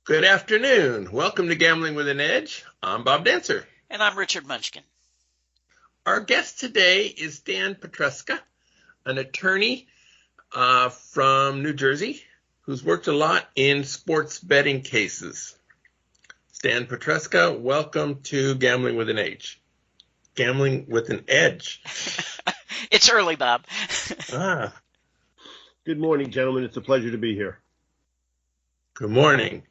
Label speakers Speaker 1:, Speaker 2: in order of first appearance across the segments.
Speaker 1: Good afternoon. Welcome to Gambling with an Edge. I'm Bob Dancer.
Speaker 2: And I'm Richard Munchkin.
Speaker 1: Our guest today is Stan Pietruska, an attorney from New Jersey who's worked a lot in sports betting cases. Stan Pietruska, welcome to Gambling with an Edge. Gambling with an Edge.
Speaker 2: It's early, Bob.
Speaker 3: Good morning, gentlemen. It's a pleasure to be here.
Speaker 1: Good morning.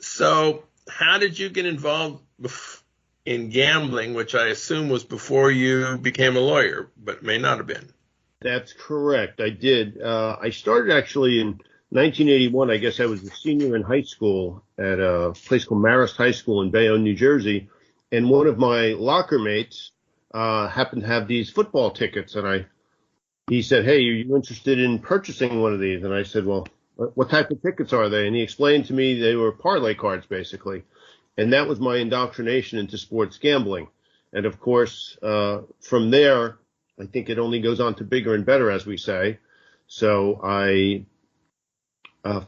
Speaker 1: So, how did you get involved in gambling, which I assume was before you became a lawyer, but may not have been?
Speaker 3: That's correct. I did. I started actually in 1981. I guess I was a senior in high school at a place called Marist High School in Bayonne, New Jersey. And one of my locker mates happened to have these football tickets. And he said, "Hey, are you interested in purchasing one of these?" And I said, "Well, what type of tickets are they?" And he explained to me they were parlay cards, basically. And that was my indoctrination into sports gambling. And, of course, from there, I think it only goes on to bigger and better, as we say. So I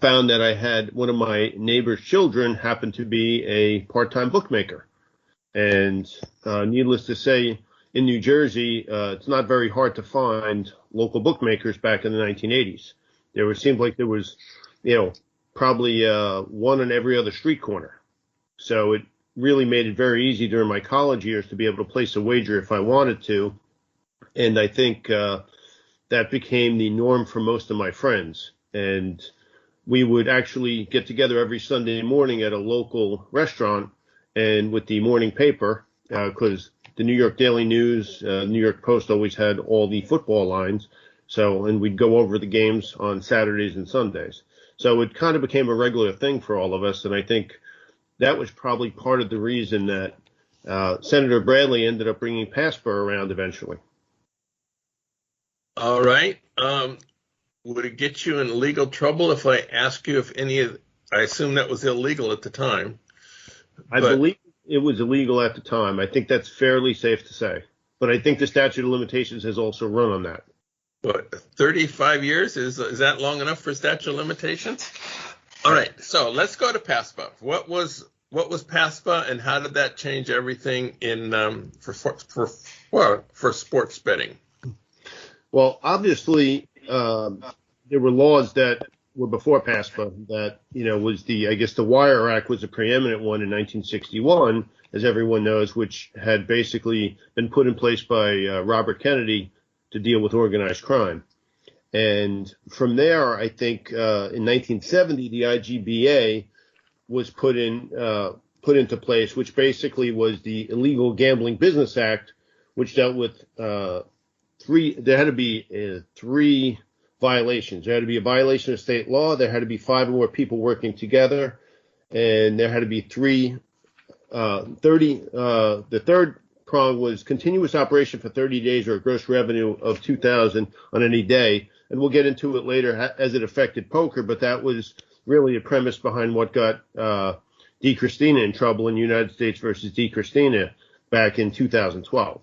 Speaker 3: found that I had one of my neighbor's children happened to be a part-time bookmaker. And needless to say, in New Jersey, it's not very hard to find local bookmakers back in the 1980s. It seemed like there was, probably one on every other street corner. So it really made it very easy during my college years to be able to place a wager if I wanted to. And I think that became the norm for most of my friends. And we would actually get together every Sunday morning at a local restaurant and with the morning paper, because the New York Daily News, New York Post always had all the football lines. And we'd go over the games on Saturdays and Sundays. So it kind of became a regular thing for all of us. And I think that was probably part of the reason that Senator Bradley ended up bringing PAPSA around eventually.
Speaker 1: All right. Would it get you in legal trouble if I ask you if I assume that was illegal at the time.
Speaker 3: I believe it was illegal at the time. I think that's fairly safe to say. But I think the statute of limitations has also run on that.
Speaker 1: What, 35 years? Is that long enough for statute of limitations? All right, so let's go to PAPSA. What was PAPSA, and how did that change everything in for sports betting?
Speaker 3: Well, obviously, there were laws that were before PAPSA that was the Wire Act was a preeminent one in 1961, as everyone knows, which had basically been put in place by Robert Kennedy to deal with organized crime. And from there, I think in 1970, the IGBA was put into place, which basically was the Illegal Gambling Business Act, which dealt with there had to be three violations. There had to be a violation of state law, there had to be 5 or more people working together, and there had to be the third prong was continuous operation for 30 days or a gross revenue of $2,000 on any day. And we'll get into it later as it affected poker, but that was really a premise behind what got DiChristina in trouble in United States versus DiChristina back in 2012.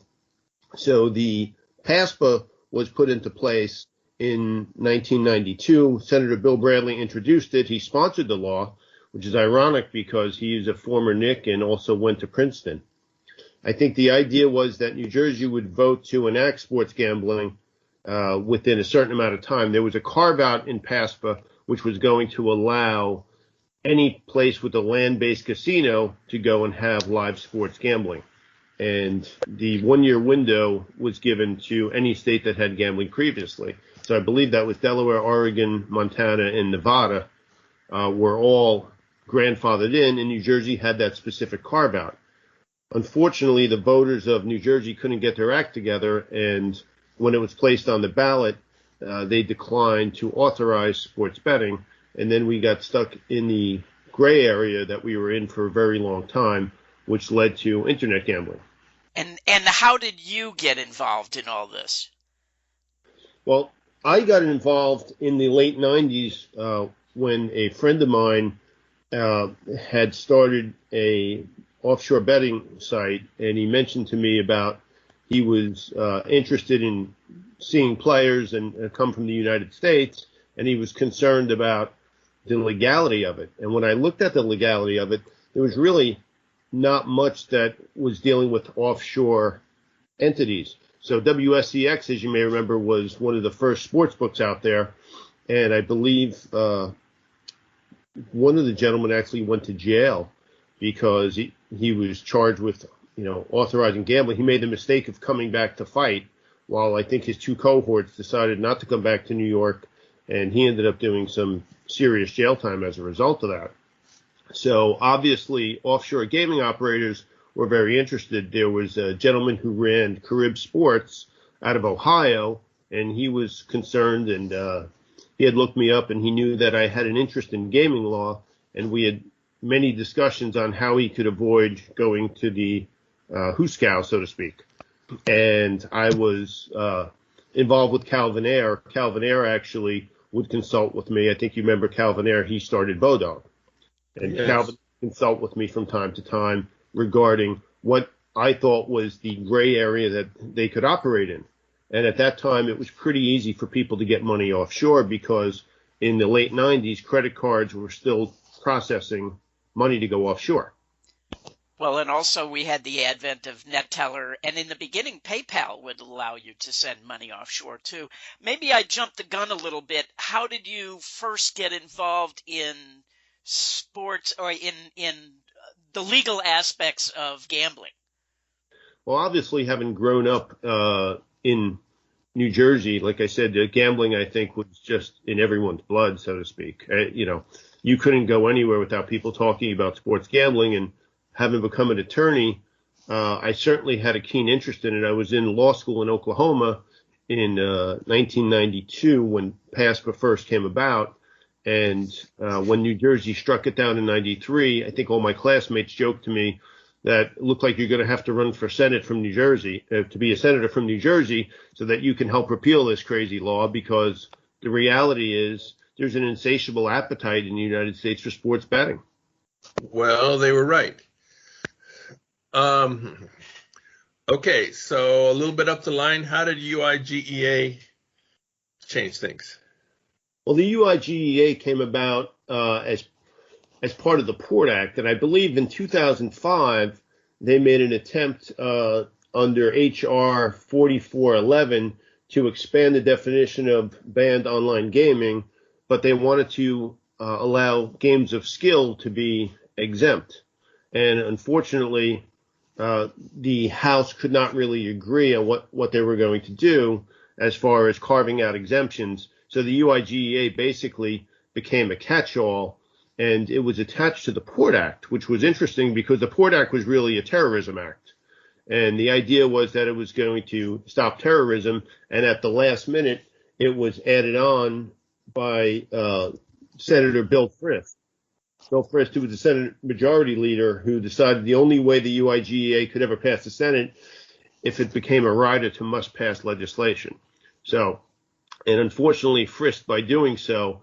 Speaker 3: So the PAPSA was put into place in 1992. Senator Bill Bradley introduced it. He sponsored the law, which is ironic because he is a former Knick and also went to Princeton. I think the idea was that New Jersey would vote to enact sports gambling within a certain amount of time. There was a carve-out in PAPSA which was going to allow any place with a land-based casino to go and have live sports gambling. And the 1-year window was given to any state that had gambling previously. So I believe that was Delaware, Oregon, Montana, and Nevada were all grandfathered in, and New Jersey had that specific carve-out. Unfortunately, the voters of New Jersey couldn't get their act together, and when it was placed on the ballot, they declined to authorize sports betting, and then we got stuck in the gray area that we were in for a very long time, which led to internet gambling.
Speaker 2: And how did you get involved in all this?
Speaker 3: Well, I got involved in the late 90s when a friend of mine had started a offshore betting site, and he mentioned to me about he was interested in seeing players and come from the United States, and he was concerned about the legality of it. And when I looked at the legality of it, there was really not much that was dealing with offshore entities. So WSCX, as you may remember, was one of the first sports books out there. And I believe one of the gentlemen actually went to jail because he was charged with, authorizing gambling. He made the mistake of coming back to fight, while I think his two cohorts decided not to come back to New York, and he ended up doing some serious jail time as a result of that. So obviously, offshore gaming operators were very interested. There was a gentleman who ran Carib Sports out of Ohio, and he was concerned, and he had looked me up, and he knew that I had an interest in gaming law, and we had many discussions on how he could avoid going to the Huskow, so to speak. And I was involved with Calvin Ayre. Calvin Ayre actually would consult with me. I think you remember Calvin Ayre. He started Bodog. And yes. Calvin would consult with me from time to time regarding what I thought was the gray area that they could operate in. And at that time, it was pretty easy for people to get money offshore because in the late 90s, credit cards were still processing money to go offshore.
Speaker 2: Well, and also we had the advent of NetTeller, and in the beginning, PayPal would allow you to send money offshore too. Maybe I jumped the gun a little bit. How did you first get involved in sports or in the legal aspects of gambling?
Speaker 3: Well, obviously, having grown up in New Jersey, like I said, gambling, I think, was just in everyone's blood, so to speak. You couldn't go anywhere without people talking about sports gambling, and having become an attorney, I certainly had a keen interest in it. I was in law school in Oklahoma in 1992 when PASPA first came about. And when New Jersey struck it down in 93, I think all my classmates joked to me that it looked like you're going to have to run for Senate from New Jersey, to be a senator from New Jersey, so that you can help repeal this crazy law, because the reality is there's an insatiable appetite in the United States for sports betting.
Speaker 1: Well, they were right. Okay, so a little bit up the line, how did UIGEA change things?
Speaker 3: Well, the UIGEA came about as part of the Port Act, and I believe in 2005 they made an attempt under H.R. 4411 to expand the definition of banned online gaming, but they wanted to allow games of skill to be exempt. And unfortunately, the House could not really agree on what they were going to do as far as carving out exemptions. So the UIGEA basically became a catch-all, and it was attached to the Port Act, which was interesting because the Port Act was really a terrorism act. And the idea was that it was going to stop terrorism, and at the last minute, it was added on by Senator Bill Frist. Bill Frist, who was the Senate Majority Leader, who decided the only way the UIGEA could ever pass the Senate if it became a rider to must-pass legislation. So, and unfortunately, Frist, by doing so,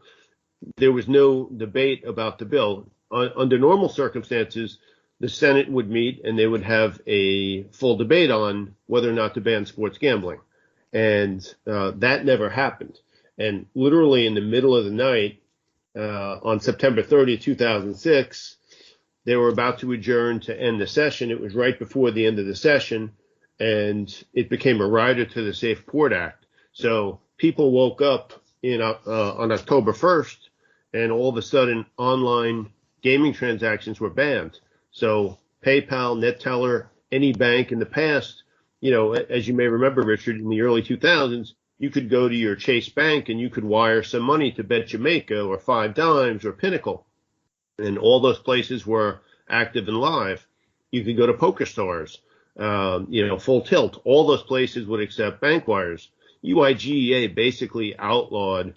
Speaker 3: there was no debate about the bill. Under normal circumstances, the Senate would meet and they would have a full debate on whether or not to ban sports gambling. And that never happened. And literally in the middle of the night, on September 30th, 2006, they were about to adjourn to end the session. It was right before the end of the session, and it became a rider to the Safe Port Act. So people woke up on October 1st, and all of a sudden online gaming transactions were banned. So PayPal, NetTeller, any bank in the past, as you may remember, Richard, in the early 2000s, you could go to your Chase Bank and you could wire some money to Bet Jamaica or Five Dimes or Pinnacle. And all those places were active and live. You could go to Poker Stars, Full Tilt. All those places would accept bank wires. UIGEA basically outlawed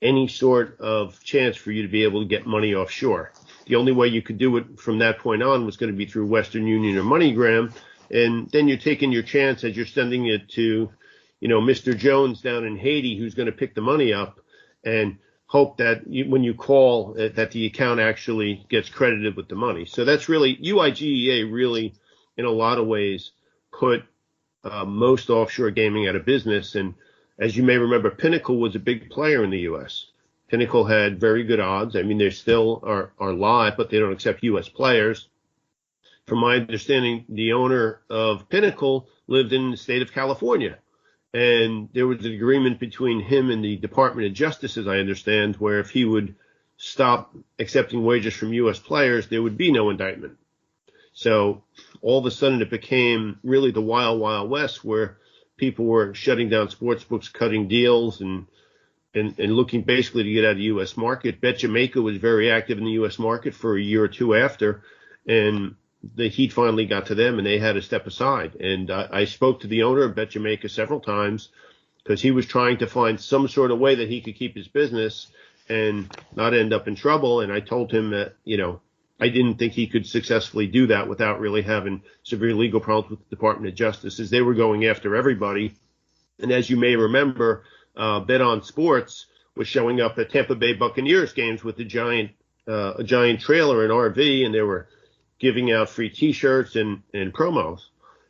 Speaker 3: any sort of chance for you to be able to get money offshore. The only way you could do it from that point on was going to be through Western Union or MoneyGram. And then you're taking your chance as you're sending it to Mr. Jones down in Haiti, who's going to pick the money up and hope that when you call that the account actually gets credited with the money. So that's really UIGEA really, in a lot of ways, put most offshore gaming out of business. And as you may remember, Pinnacle was a big player in the U.S. Pinnacle had very good odds. I mean, they still are live, but they don't accept U.S. players. From my understanding, the owner of Pinnacle lived in the state of California. And there was an agreement between him and the Department of Justice, as I understand, where if he would stop accepting wages from U.S. players, there would be no indictment. So all of a sudden it became really the wild, wild west where people were shutting down sports books, cutting deals, and looking basically to get out of the U.S. market. Bet Jamaica was very active in the U.S. market for a year or two after, and the heat finally got to them, and they had to step aside. And I spoke to the owner of Bet Jamaica several times because he was trying to find some sort of way that he could keep his business and not end up in trouble. And I told him that, I didn't think he could successfully do that without really having severe legal problems with the Department of Justice, as they were going after everybody. And as you may remember, Bet on Sports was showing up at Tampa Bay Buccaneers games with a giant trailer and RV, and they were giving out free T-shirts and promos.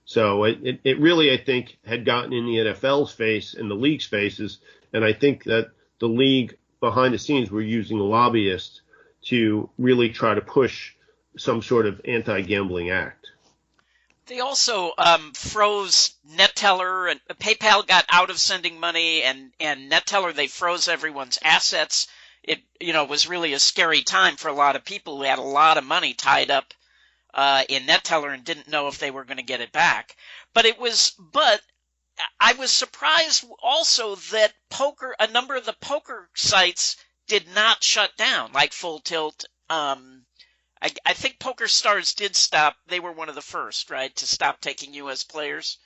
Speaker 3: So it really, I think, had gotten in the NFL's face and the league's faces, and I think that the league behind the scenes were using lobbyists to really try to push some sort of anti-gambling act.
Speaker 2: They also froze NetTeller, and PayPal got out of sending money, and NetTeller, they froze everyone's assets. It was really a scary time for a lot of people who had a lot of money tied up in NetTeller and didn't know if they were going to get it back. But I was surprised also that a number of the poker sites did not shut down, like Full Tilt. I think Poker Stars did stop. They were one of the first, right, to stop taking U.S. players.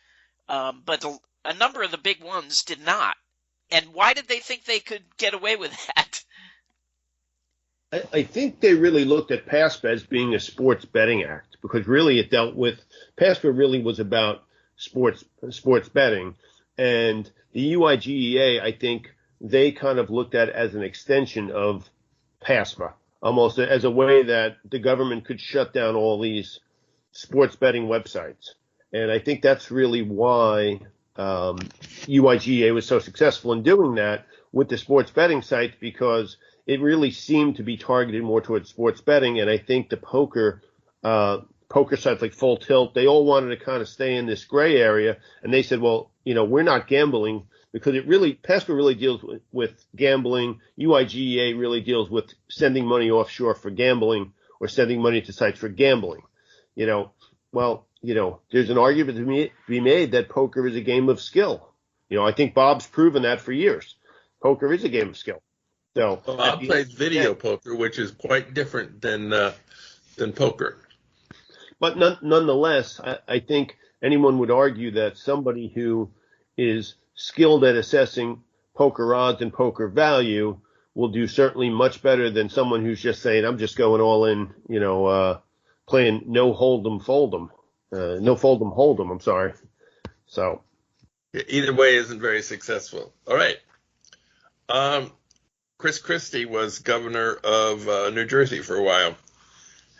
Speaker 2: But a number of the big ones did not. And why did they think they could get away with that?
Speaker 3: I think they really looked at PASPA as being a sports betting act, because really it dealt with – PASPA really was about sports betting. And the UIGEA, I think they kind of looked at it as an extension of PASPA, almost as a way that the government could shut down all these sports betting websites. And I think that's really why UIGEA was so successful in doing that with the sports betting sites, because it really seemed to be targeted more towards sports betting. And I think the poker sites like Full Tilt, they all wanted to kind of stay in this gray area. And they said, well, we're not gambling, because PASPA really deals with gambling. UIGEA really deals with sending money offshore for gambling or sending money to sites for gambling. There's an argument to be made that poker is a game of skill. I think Bob's proven that for years. Poker is a game of skill. So
Speaker 1: Bob plays video poker, which is quite different than poker.
Speaker 3: But nonetheless, I think anyone would argue that somebody who is skilled at assessing poker odds and poker value will do certainly much better than someone who's just saying, I'm just going all in, playing no hold'em fold'em, no fold'em hold'em. I'm sorry. So
Speaker 1: either way isn't very successful. All right. Christie was governor of New Jersey for a while.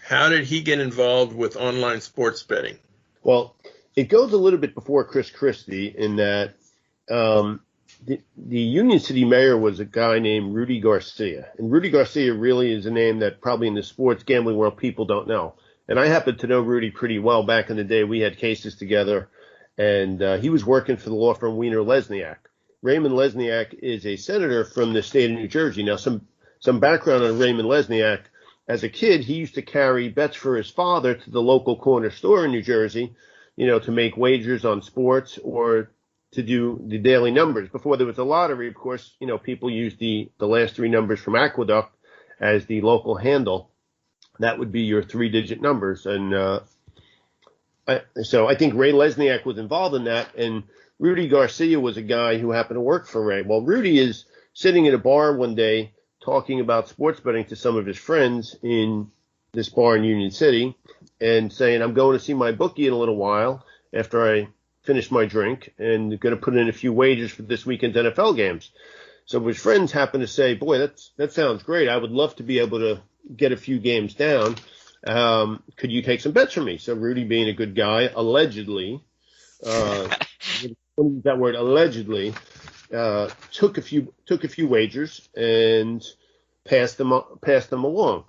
Speaker 1: How did he get involved with online sports betting?
Speaker 3: Well, it goes a little bit before Christie in that the Union City mayor was a guy named Rudy Garcia. And Rudy Garcia really is a name that probably in the sports gambling world people don't know. And I happen to know Rudy pretty well. Back in the day, we had cases together, and he was working for the law firm Weiner Lesniak. Raymond Lesniak is a senator from the state of New Jersey. Now, some background on Raymond Lesniak. As a kid, he used to carry bets for his father to the local corner store in New Jersey, to make wagers on sports or to do the daily numbers. Before there was a lottery, of course, people used the last three numbers from Aqueduct as the local handle. That would be your three-digit numbers. And so I think Ray Lesniak was involved in that, and Rudy Garcia was a guy who happened to work for Ray. Well, Rudy is sitting at a bar one day talking about sports betting to some of his friends in this bar in Union City and saying, I'm going to see my bookie in a little while after I finish my drink and going to put in a few wagers for this weekend's NFL games. So his friends happen to say, boy, that sounds great. I would love to be able to get a few games down. Could you take some bets from me? So Rudy, being a good guy, allegedly, that word allegedly, took a few wagers and passed them along.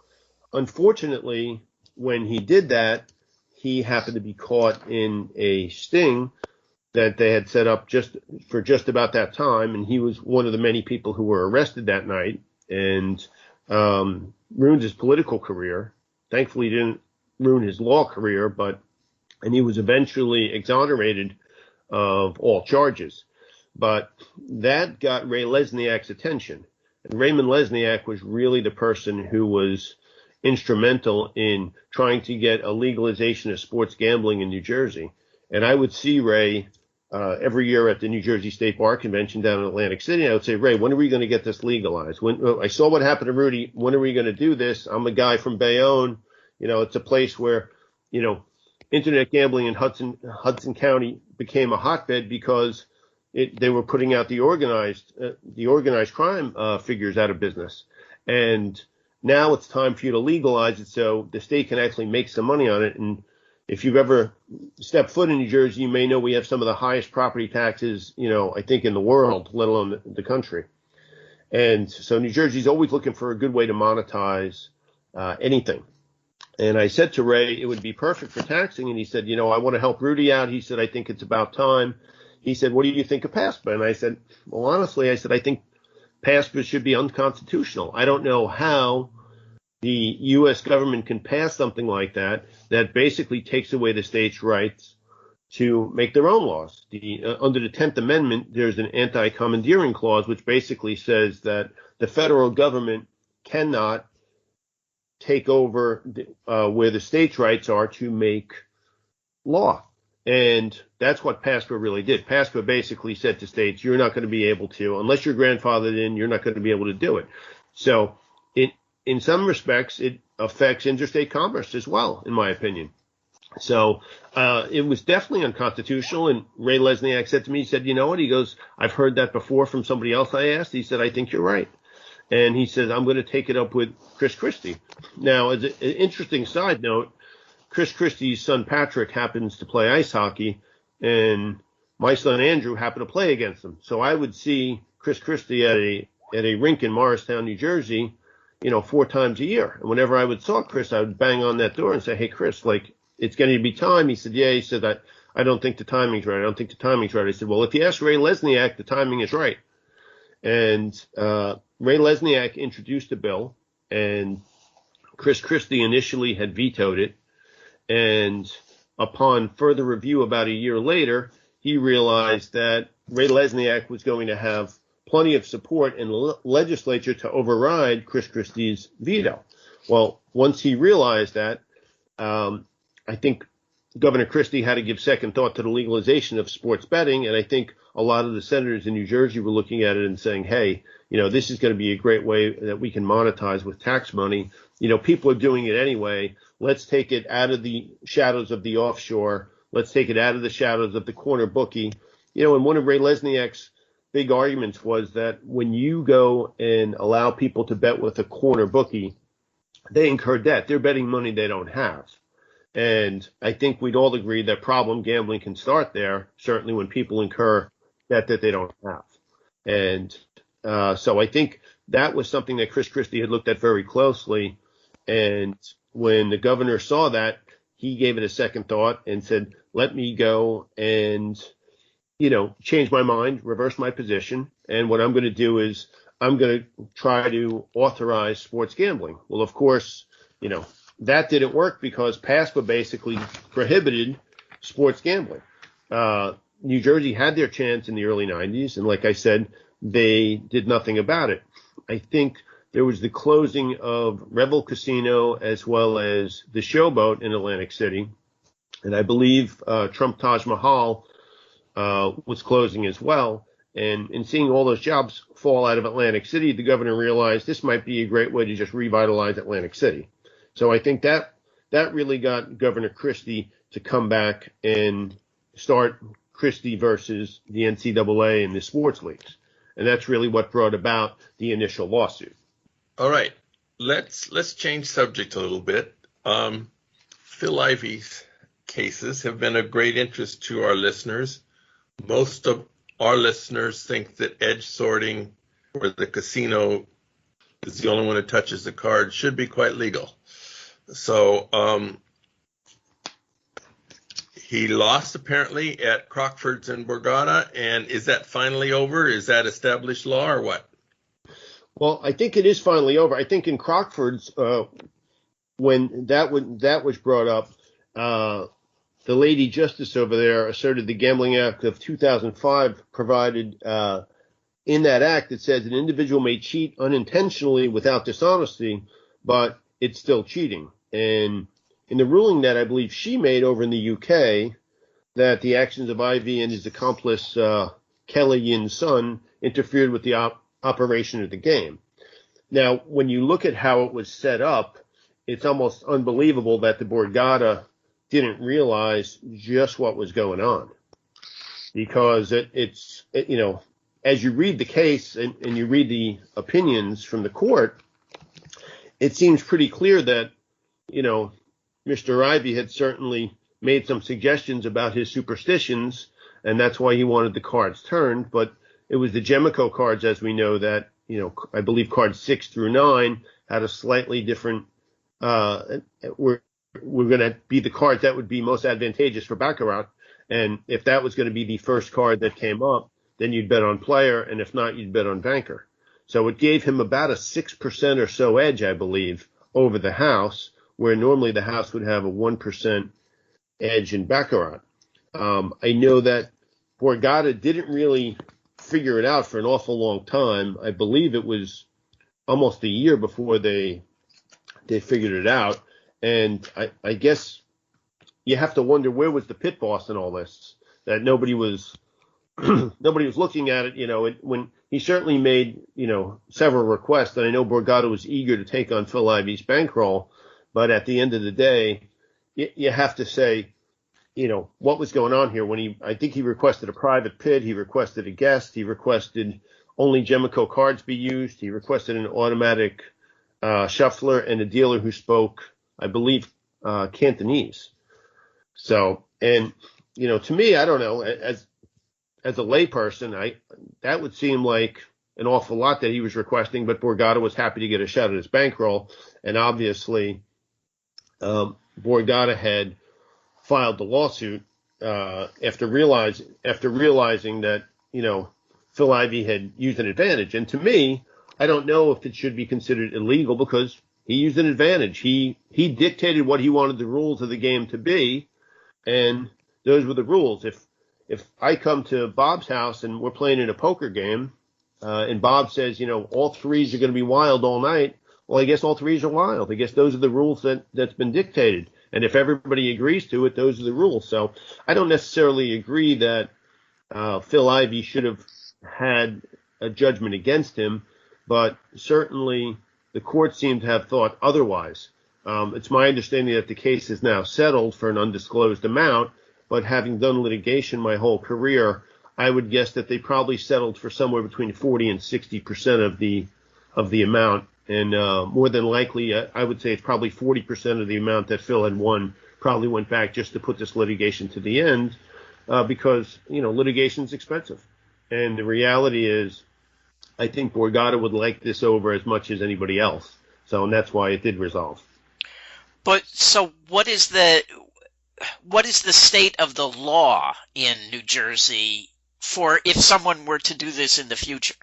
Speaker 3: Unfortunately, when he did that, he happened to be caught in a sting that they had set up just about that time, and he was one of the many people who were arrested that night and ruined his political career. Thankfully, he didn't ruin his law career, and he was eventually exonerated of all charges. But that got Ray Lesniak's attention. And Raymond Lesniak was really the person who was instrumental in trying to get a legalization of sports gambling in New Jersey. And I would see Ray every year at the New Jersey State Bar Convention down in Atlantic City. I would say, Ray, when are we going to get this legalized? I saw what happened to Rudy. When are we going to do this? I'm a guy from Bayonne. It's a place where, internet gambling in Hudson County became a hotbed because they were putting out the organized crime figures out of business. And now it's time for you to legalize it so the state can actually make some money on it. And if you've ever stepped foot in New Jersey, you may know we have some of the highest property taxes, I think in the world, let alone the country. And so New Jersey's always looking for a good way to monetize anything. And I said to Ray, it would be perfect for taxing. And he said, I want to help Rudy out. He said, I think it's about time. He said, what do you think of PASPA? And I said, well, honestly, I think PASPA should be unconstitutional. I don't know how the U.S. government can pass something like that basically takes away the state's rights to make their own laws. Under the 10th Amendment, there's an anti-commandeering clause, which basically says that the federal government cannot take over where the state's rights are to make law. And that's what PASPA really did. PASPA basically said to states, you're not going to be able to, unless you're grandfathered in, you're not going to be able to do it. So in some respects, it affects interstate commerce as well, in my opinion. So it was definitely unconstitutional. And Ray Lesniak said to me, he said, you know what? He goes, I've heard that before from somebody else I asked. He said, I think you're right. And he says, I'm going to take it up with Chris Christie. Now, as an interesting side note, Chris Christie's son Patrick happens to play ice hockey, and my son Andrew happened to play against him. So I would see Chris Christie at a rink in Morristown, New Jersey, 4 times a year. And whenever I would saw Chris, I would bang on that door and say, hey, Chris, it's going to be time. He said, yeah. He said, I don't think the timing's right. I said, well, if you ask Ray Lesniak, the timing is right. And Ray Lesniak introduced a bill, and Chris Christie initially had vetoed it. And upon further review about a year later, he realized that Ray Lesniak was going to have plenty of support in the legislature to override Chris Christie's veto. Well, once he realized that, I think Governor Christie had to give second thought to the legalization of sports betting. And I think a lot of the senators in New Jersey were looking at it and saying, hey, this is going to be a great way that we can monetize with tax money. People are doing it anyway. Let's take it out of the shadows of the offshore. Let's take it out of the shadows of the corner bookie. And one of Ray Lesniak's big arguments was that when you go and allow people to bet with a corner bookie, they incur debt. They're betting money they don't have. And I think we'd all agree that problem gambling can start there, certainly when people incur debt that they don't have. And so I think that was something that Chris Christie had looked at very closely. And when the governor saw that, he gave it a second thought and said, let me go and, change my mind, reverse my position. And what I'm going to do is I'm going to try to authorize sports gambling. Well, of course, that didn't work because PASPA basically prohibited sports gambling. New Jersey had their chance in the early 90s. And like I said, they did nothing about it. I think there was the closing of Revel Casino as well as the Showboat in Atlantic City. And I believe Trump Taj Mahal was closing as well. And in seeing all those jobs fall out of Atlantic City, the governor realized this might be a great way to just revitalize Atlantic City. So I think that really got Governor Christie to come back and start Christie versus the NCAA and the sports leagues. And that's really what brought about the initial lawsuit.
Speaker 1: All right, let's change subject a little bit. Phil Ivey's cases have been of great interest to our listeners. Most of our listeners think that edge sorting, where the casino is the only one who touches the card, should be quite legal. So he lost apparently at Crockford's in Borgata, and is that finally over? Is that established law or what?
Speaker 3: Well, I think it is finally over. I think in Crockford's, when that was brought up, the lady justice over there asserted the Gambling Act of 2005 provided in that act, it says an individual may cheat unintentionally without dishonesty, but it's still cheating. And in the ruling that I believe she made over in the UK, that the actions of Ivey and his accomplice Kelly Yin's son interfered with the operation of the game. Now, when you look at how it was set up, it's almost unbelievable that the Borgata didn't realize just what was going on, because it's as you read the case and you read the opinions from the court, it seems pretty clear that, Mr. Ivey had certainly made some suggestions about his superstitions, and that's why he wanted the cards turned. But it was the Gemico cards, as we know, that, I believe cards 6 through 9 had a slightly different, were going to be the cards that would be most advantageous for Baccarat. And if that was going to be the first card that came up, then you'd bet on player, and if not, you'd bet on banker. So it gave him about a 6% or so edge, I believe, over the house, where normally the house would have a 1% edge in Baccarat. I know that Borgata didn't really figure it out for an awful long time. I believe it was almost a year before they figured it out. And I guess you have to wonder, where was the pit boss in all this, that nobody was looking at it, when he certainly made, several requests. And I know Borgata was eager to take on Phil Ivey's bankroll, but at the end of the day, you have to say, what was going on here when I think he requested a private pit, he requested a guest, he requested only Gemico cards be used, he requested an automatic shuffler and a dealer who spoke, I believe, Cantonese. So, and, to me, I don't know, as a layperson, that would seem like an awful lot that he was requesting, but Borgata was happy to get a shot at his bankroll. And obviously, Borgata had filed the lawsuit after realizing that, Phil Ivey had used an advantage. And to me, I don't know if it should be considered illegal, because he used an advantage. He dictated what he wanted the rules of the game to be, and those were the rules. If I come to Bob's house and we're playing in a poker game, and Bob says, all threes are going to be wild all night, well, I guess all threes are wild. I guess those are the rules that's been dictated. And if everybody agrees to it, those are the rules. So I don't necessarily agree that Phil Ivey should have had a judgment against him, but certainly the court seemed to have thought otherwise. It's my understanding that the case is now settled for an undisclosed amount, but having done litigation my whole career, I would guess that they probably settled for somewhere between 40 and 60% of the amount. And more than likely, I would say it's probably 40% of the amount that Phil had won probably went back just to put this litigation to the end, because, litigation's expensive. And the reality is, I think Borgata would like this over as much as anybody else. So, and that's why it did resolve.
Speaker 2: But so what is the state of the law in New Jersey for if someone were to do this in the future?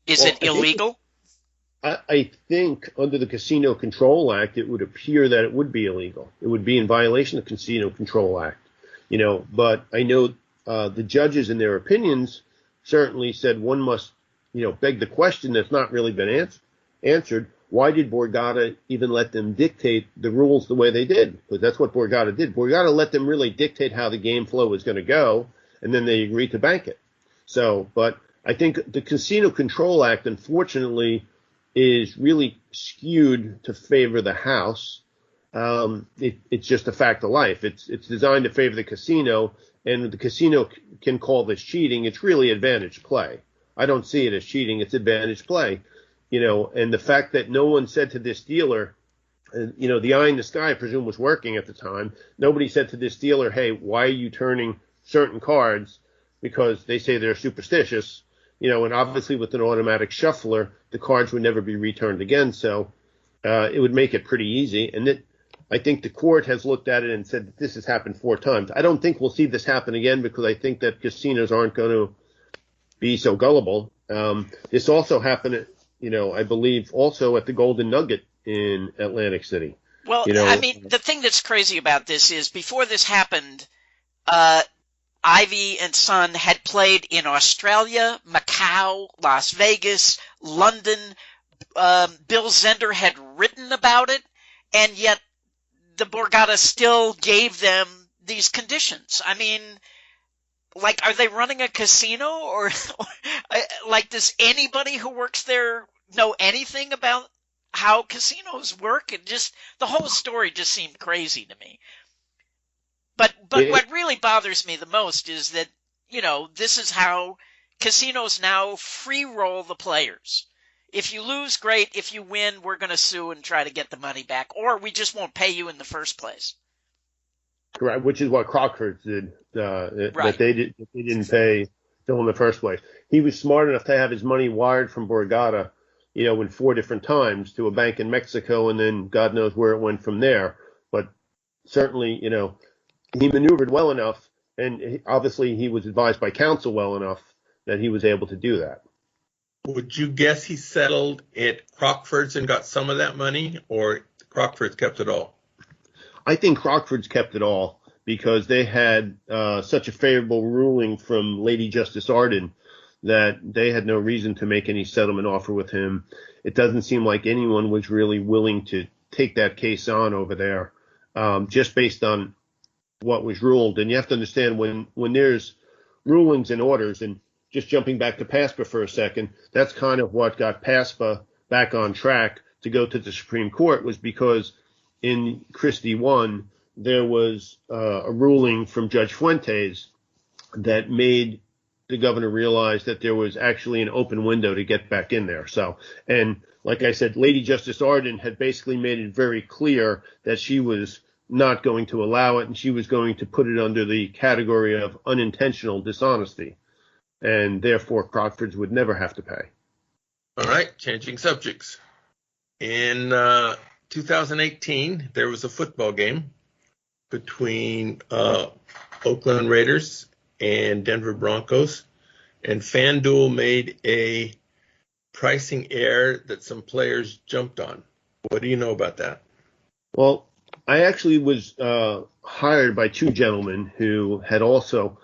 Speaker 2: Is it illegal?
Speaker 3: I think under the Casino Control Act, it would appear that it would be illegal. It would be in violation of the Casino Control Act, but I know the judges in their opinions certainly said one must, beg the question that's not really been answered. Why did Borgata even let them dictate the rules the way they did? Because that's what Borgata did. Borgata let them really dictate how the game flow was going to go, and then they agreed to bank it. So, but I think the Casino Control Act, unfortunately, is really skewed to favor the house. It's just a fact of life. It's designed to favor the casino, and the casino can call this cheating. It's really advantage play. I don't see it as cheating. It's advantage play. And the fact that no one said to this dealer, the eye in the sky, I presume, was working at the time. Nobody said to this dealer, hey, why are you turning certain cards? because they say they're superstitious, and obviously with an automatic shuffler, the cards would never be returned again. So it would make it pretty easy. And I think the court has looked at it and said that this has happened 4 times. I don't think we'll see this happen again because I think that casinos aren't going to be so gullible. This also happened, I believe also at the Golden Nugget in Atlantic City.
Speaker 2: Well, I mean, the thing that's crazy about this is before this happened, Ivey and Son had played in Australia, Macau, Las Vegas, London. Bill Zender had written about it, and yet the Borgata still gave them these conditions. I mean, like, are they running a casino, or like, does anybody who works there know anything about how casinos work? And just the whole story just seemed crazy to me. But what really bothers me the most is that, this is how casinos now free roll the players. If you lose, great. If you win, we're going to sue and try to get the money back, or we just won't pay you in the first place.
Speaker 3: Correct, which is what Crockford did.
Speaker 2: Right.
Speaker 3: That they didn't pay Phil in the first place. He was smart enough to have his money wired from Borgata, in 4 different times to a bank in Mexico, and then God knows where it went from there. But certainly, he maneuvered well enough, and obviously he was advised by counsel well enough that he was able to do that.
Speaker 1: Would you guess he settled at Crockford's and got some of that money, or Crockford's kept it all?
Speaker 3: I think Crockford's kept it all because they had such a favorable ruling from Lady Justice Arden that they had no reason to make any settlement offer with him. It doesn't seem like anyone was really willing to take that case on over there, just based on what was ruled. And you have to understand when there's rulings and orders, and just jumping back to PASPA for a second, that's kind of what got PASPA back on track to go to the Supreme Court, was because in Christie 1, there was a ruling from Judge Fuentes that made the governor realize that there was actually an open window to get back in there. So, and like I said, Lady Justice Arden had basically made it very clear that she was not going to allow it, and she was going to put it under the category of unintentional dishonesty. And therefore, Crockford's would never have to pay.
Speaker 1: All right, changing subjects. In 2018, there was a football game between Oakland Raiders and Denver Broncos, and Fanduel made a pricing error that some players jumped on. What do you know about that?
Speaker 3: Well, I actually was hired by 2 gentlemen who had also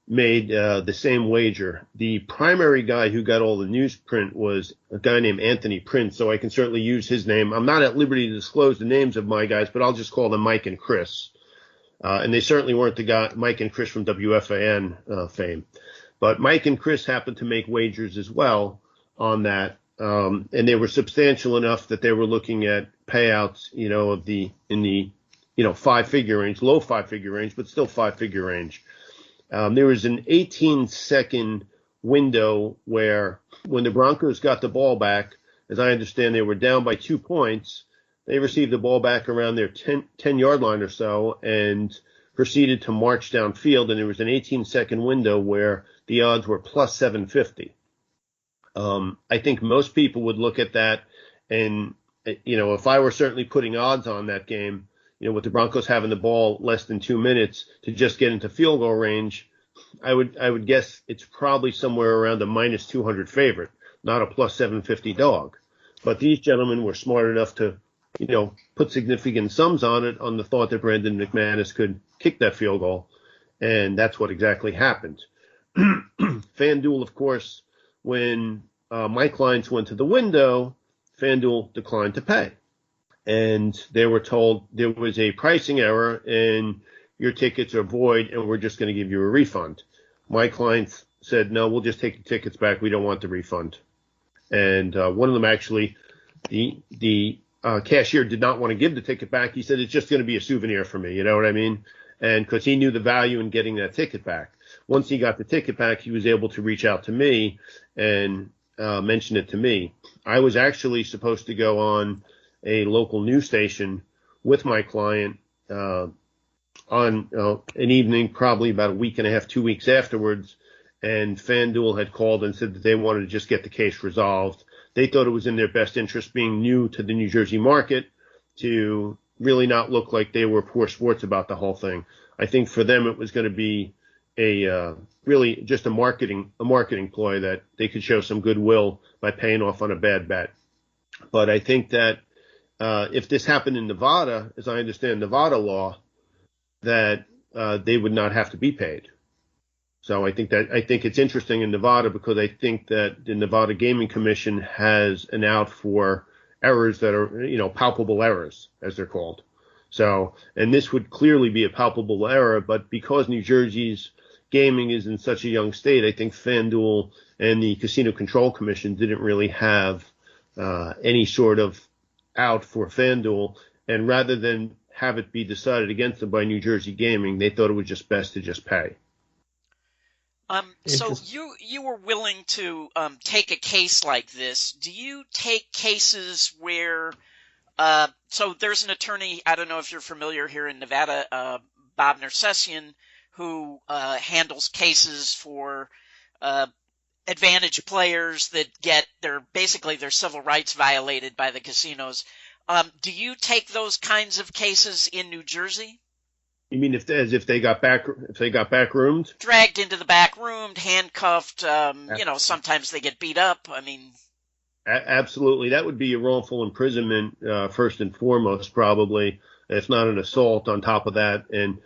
Speaker 3: made the same wager. The primary guy who got all the newsprint was a guy named Anthony Prince, so I can certainly use his name. I'm not at liberty to disclose the names of my guys, but I'll just call them Mike and Chris. And they certainly weren't the guy, Mike and Chris from WFAN fame. But Mike and Chris happened to make wagers as well on that. And they were substantial enough that they were looking at payouts, in the 5-figure range, low 5-figure range, but still 5-figure range. There was an 18-second window where when the Broncos got the ball back, as I understand, they were down by 2 points. They received the ball back around their 10-yard line or so and proceeded to march downfield. And there was an 18-second window where the odds were plus 750. I think most people would look at that and, if I were certainly putting odds on that game, with the Broncos having the ball less than 2 minutes to just get into field goal range, I would guess it's probably somewhere around a minus 200 favorite, not a plus 750 dog. But these gentlemen were smart enough to, put significant sums on it on the thought that Brandon McManus could kick that field goal. And that's what exactly happened. FanDuel, of course, when my clients went to the window, FanDuel declined to pay. And they were told there was a pricing error and your tickets are void and we're just going to give you a refund. My clients said, no, we'll just take the tickets back. We don't want the refund. And one of them actually, the cashier did not want to give the ticket back. He said, it's just going to be a souvenir for me. You know what I mean? And because he knew the value in getting that ticket back. Once he got the ticket back, he was able to reach out to me and mention it to me. I was actually supposed to go on a local news station with my client on an evening, probably about a week and a half, 2 weeks afterwards, and Fanduel had called and said that they wanted to just get the case resolved. They thought it was in their best interest, being new to the New Jersey market, to really not look like they were poor sports about the whole thing. I think for them it was going to be really just a marketing ploy that they could show some goodwill by paying off on a bad bet. But I think that if this happened in Nevada, as I understand Nevada law, that they would not have to be paid. So I think it's interesting in Nevada, because I think that the Nevada Gaming Commission has an out for errors that are, palpable errors, as they're called. So, and this would clearly be a palpable error, but because New Jersey's gaming is in such a young state, I think Fanduel and the Casino Control Commission didn't really have any sort of out for Fanduel, and rather than have it be decided against them by New Jersey Gaming, they thought it was just best to just pay.
Speaker 2: So you were willing to take a case like this. Do you take cases where so there's an attorney, I don't know if you're familiar here in Nevada, Bob Nersessian, who handles cases for advantage players that get their civil rights violated by the casinos. Do you take those kinds of cases in New Jersey?
Speaker 3: You mean if they got backroomed?
Speaker 2: Dragged into the back room, handcuffed, sometimes they get beat up. I mean,
Speaker 3: absolutely. That would be a wrongful imprisonment, first and foremost, probably, if not an assault on top of that. And,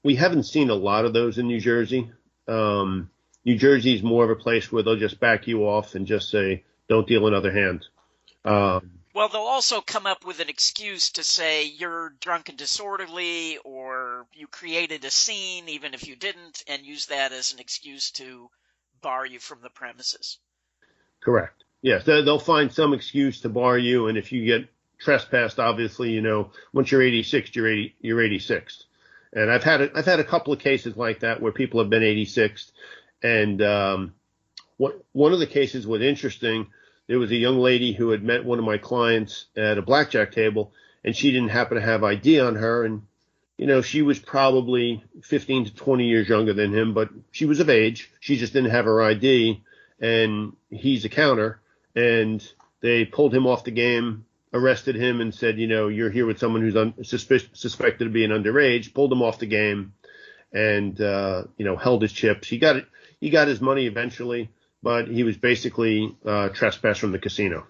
Speaker 3: we haven't seen a lot of those in New Jersey. New Jersey is more of a place where they'll just back you off and just say, don't deal another hand.
Speaker 2: Well, they'll also come up with an excuse to say you're drunk and disorderly, or you created a scene even if you didn't, and use that as an excuse to bar you from the premises.
Speaker 3: Correct. Yes, they'll find some excuse to bar you, and if you get trespassed, obviously, once you're 86th, you're 86th. And I've had a couple of cases like that where people have been 86th, and one of the cases was interesting. There was a young lady who had met one of my clients at a blackjack table, and she didn't happen to have ID on her. And, she was probably 15 to 20 years younger than him, but she was of age. She just didn't have her ID, and he's a counter. And they pulled him off the game, arrested him, and said, you're here with someone who's suspected of being underage, pulled him off the game, and, held his chips. He got his money eventually, but he was basically trespassed from the casino.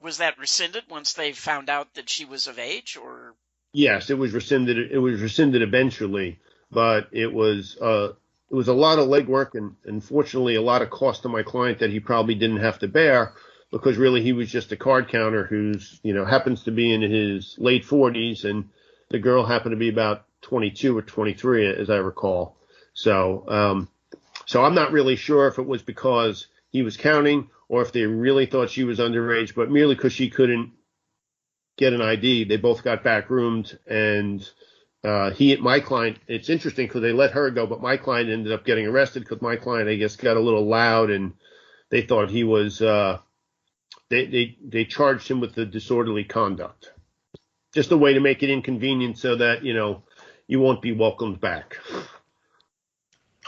Speaker 2: Was that rescinded once they found out that she was of age, or?
Speaker 3: Yes, it was rescinded. It was rescinded eventually, but it was a lot of legwork and unfortunately a lot of cost to my client that he probably didn't have to bear, because really he was just a card counter who's, happens to be in his late 40s, and the girl happened to be about 22 or 23, as I recall. So I'm not really sure if it was because he was counting or if they really thought she was underage, but merely because she couldn't get an ID, they both got backroomed. And my client, it's interesting because they let her go, but my client ended up getting arrested because my client, I guess, got a little loud, and they thought he was, they charged him with the disorderly conduct. Just a way to make it inconvenient so that, you won't be welcomed back.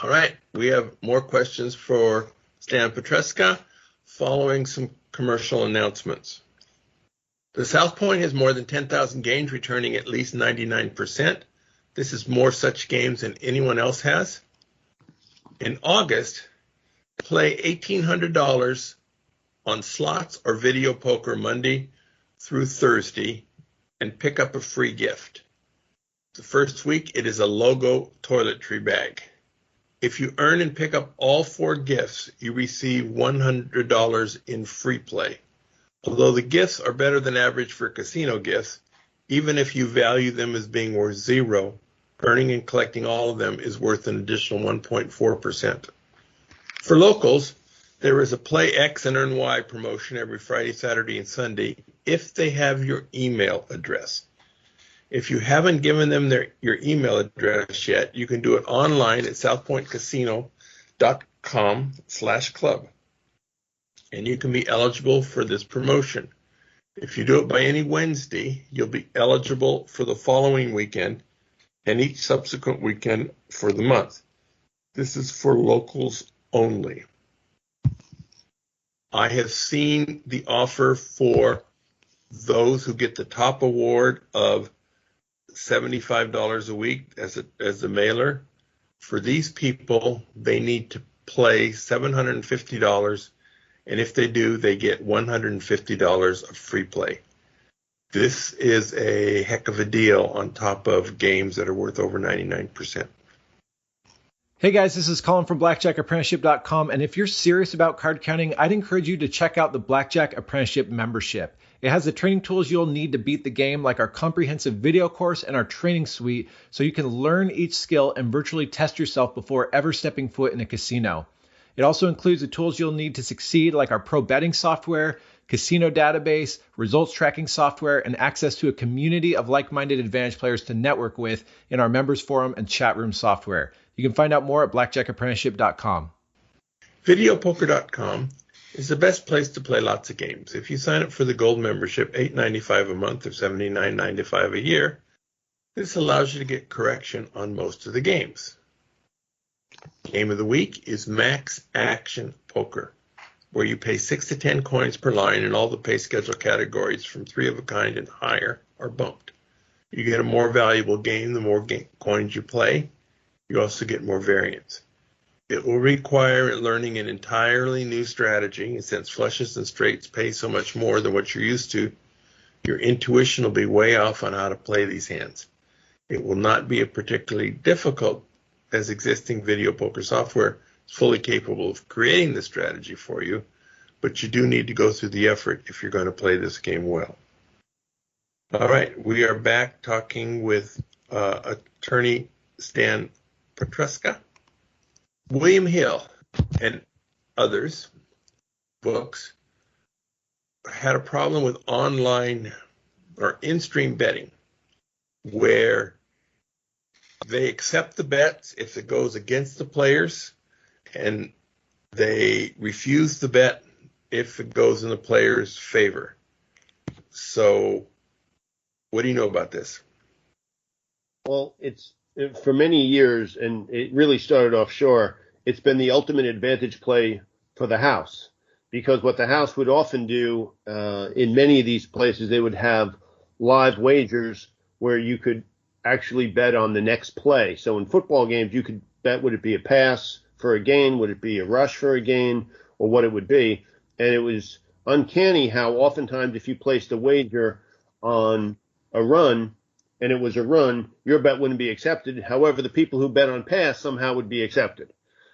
Speaker 1: All right, we have more questions for Stan Pietruska following some commercial announcements. The South Point has more than 10,000 games returning at least 99%. This is more such games than anyone else has. In August, play $1,800 on slots or video poker Monday through Thursday and pick up a free gift. The first week, it is a logo toiletry bag. If you earn and pick up all 4 gifts, you receive $100 in free play. Although the gifts are better than average for casino gifts, even if you value them as being worth 0, earning and collecting all of them is worth an additional 1.4%. For locals, there is a Play X and Earn Y promotion every Friday, Saturday, and Sunday if they have your email address. If you haven't given them your email address yet, you can do it online at southpointcasino.com/club. And you can be eligible for this promotion. If you do it by any Wednesday, you'll be eligible for the following weekend and each subsequent weekend for the month. This is for locals only. I have seen the offer for those who get the top award of $75 a week as a mailer. For these people, they need to play $750, and if they do, they get $150 of free play. This is a heck of a deal on top of games that are worth over 99%.
Speaker 4: Hey guys, this is Colin from blackjackapprenticeship.com, and if you're serious about card counting, I'd encourage you to check out the Blackjack Apprenticeship membership. It has the training tools you'll need to beat the game, like our comprehensive video course and our training suite, so you can learn each skill and virtually test yourself before ever stepping foot in a casino. It also includes the tools you'll need to succeed, like our pro betting software, casino database, results tracking software, and access to a community of like-minded Advantage players to network with in our members forum and chat room software. You can find out more at blackjackapprenticeship.com.
Speaker 1: Videopoker.com is the best place to play lots of games. If you sign up for the gold membership, $8.95 a month or $79.95 a year, this allows you to get correction on most of the games. Game of the week is Max Action Poker, where you pay 6 to 10 coins per line, and all the pay schedule categories from 3 of a kind and higher are bumped. You get a more valuable game the more coins you play. You also get more variance. It will require learning an entirely new strategy, and since flushes and straights pay so much more than what you're used to, your intuition will be way off on how to play these hands. It will not be particularly difficult, as existing video poker software is fully capable of creating the strategy for you, but you do need to go through the effort if you're going to play this game well. All right, we are back talking with attorney Stan Pietruska. William Hill and others, books, had a problem with online or in-stream betting, where they accept the bets if it goes against the players, and they refuse the bet if it goes in the player's favor. So, what do you know about this?
Speaker 3: Well, it's for many years, and it really started offshore, it's been the ultimate advantage play for the house, because what the house would often do in many of these places, they would have live wagers where you could actually bet on the next play. So in football games, you could bet, would it be a pass for a gain, would it be a rush for a gain, or what it would be. And it was uncanny how oftentimes if you placed a wager on a run, and it was a run, your bet wouldn't be accepted. However, the people who bet on pass somehow would be accepted.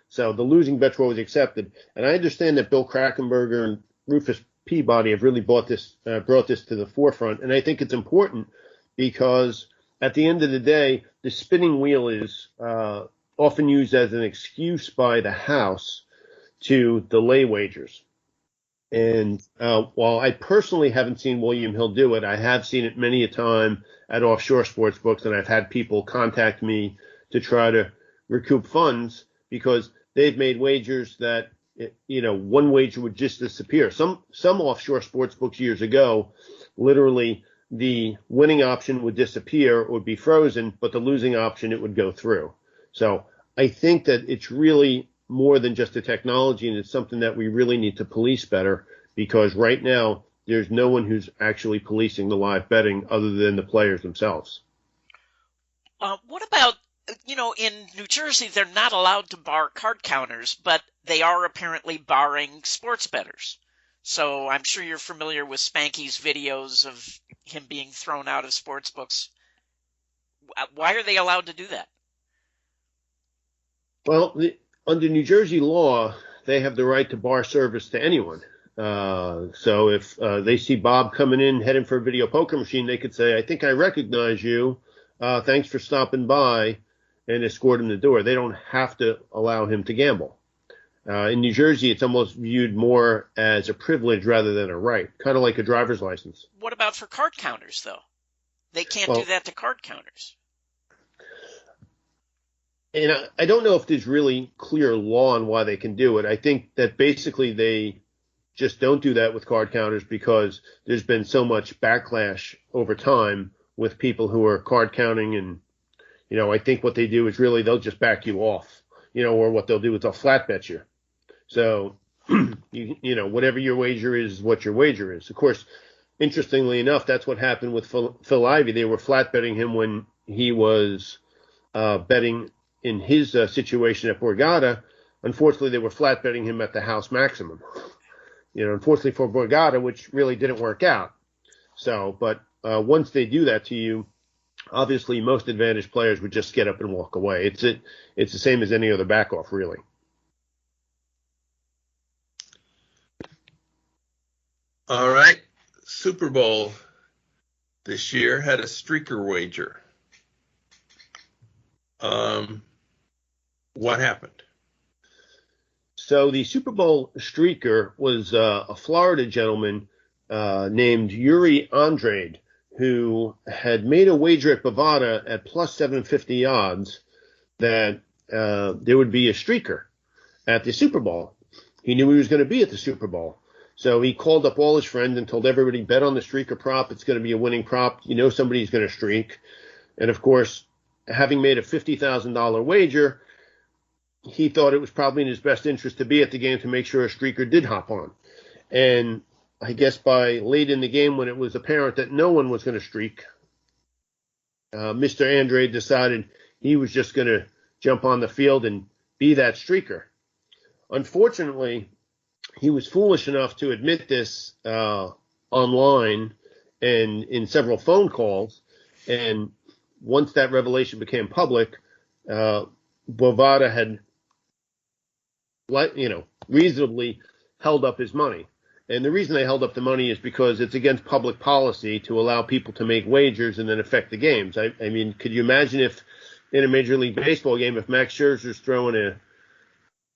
Speaker 3: So the losing bets were always accepted. And I understand that Bill Krakenberger and Rufus Peabody have really brought this to the forefront. And I think it's important because at the end of the day, the spinning wheel is often used as an excuse by the house to delay wagers. And while I personally haven't seen William Hill do it, I have seen it many a time at offshore sports books, and I've had people contact me to try to recoup funds because they've made wagers that, one wager would just disappear. Some offshore sports books years ago, literally the winning option would disappear or be frozen, but the losing option, it would go through. So I think that it's really more than just a technology, and it's something that we really need to police better, because right now there's no one who's actually policing the live betting other than the players themselves.
Speaker 2: What about, in New Jersey, they're not allowed to bar card counters, but they are apparently barring sports bettors. So I'm sure you're familiar with Spanky's videos of him being thrown out of sports books. Why are they allowed to do that?
Speaker 3: Well, under New Jersey law, they have the right to bar service to anyone. So if they see Bob coming in, heading for a video poker machine, they could say, I think I recognize you. Thanks for stopping by, and escort him to the door. They don't have to allow him to gamble. In New Jersey, it's almost viewed more as a privilege rather than a right, kind of like a driver's license.
Speaker 2: What about for card counters, though? They can't do that to card counters.
Speaker 3: And I don't know if there's really clear law on why they can do it. I think that basically they just don't do that with card counters because there's been so much backlash over time with people who are card counting. And, I think what they do is really they'll just back you off. or what they'll do is they'll flat bet you. So, whatever your wager is what your wager is. Of course, interestingly enough, that's what happened with Phil Ivey. They were flat betting him when he was betting in his situation at Borgata. Unfortunately, they were flat betting him at the house maximum. Unfortunately for Borgata, which really didn't work out. So, but once they do that to you, obviously most advantaged players would just get up and walk away. It's the same as any other back off, really.
Speaker 1: All right. Super Bowl this year had a streaker wager. What happened?
Speaker 3: So the Super Bowl streaker was a Florida gentleman named Yuri Andrade, who had made a wager at Bovada at plus 750 odds that there would be a streaker at the Super Bowl. He knew he was going to be at the Super Bowl. So he called up all his friends and told everybody, bet on the streaker prop. It's going to be a winning prop. Somebody's going to streak. And, of course, having made a $50,000 wager, he thought it was probably in his best interest to be at the game to make sure a streaker did hop on. And I guess by late in the game, when it was apparent that no one was going to streak, Mr. Andrade decided he was just going to jump on the field and be that streaker. Unfortunately, he was foolish enough to admit this online and in several phone calls. And once that revelation became public, Bovada had, reasonably held up his money. And the reason they held up the money is because it's against public policy to allow people to make wagers and then affect the games. I mean, could you imagine if in a Major League Baseball game, if Max Scherzer's throwing a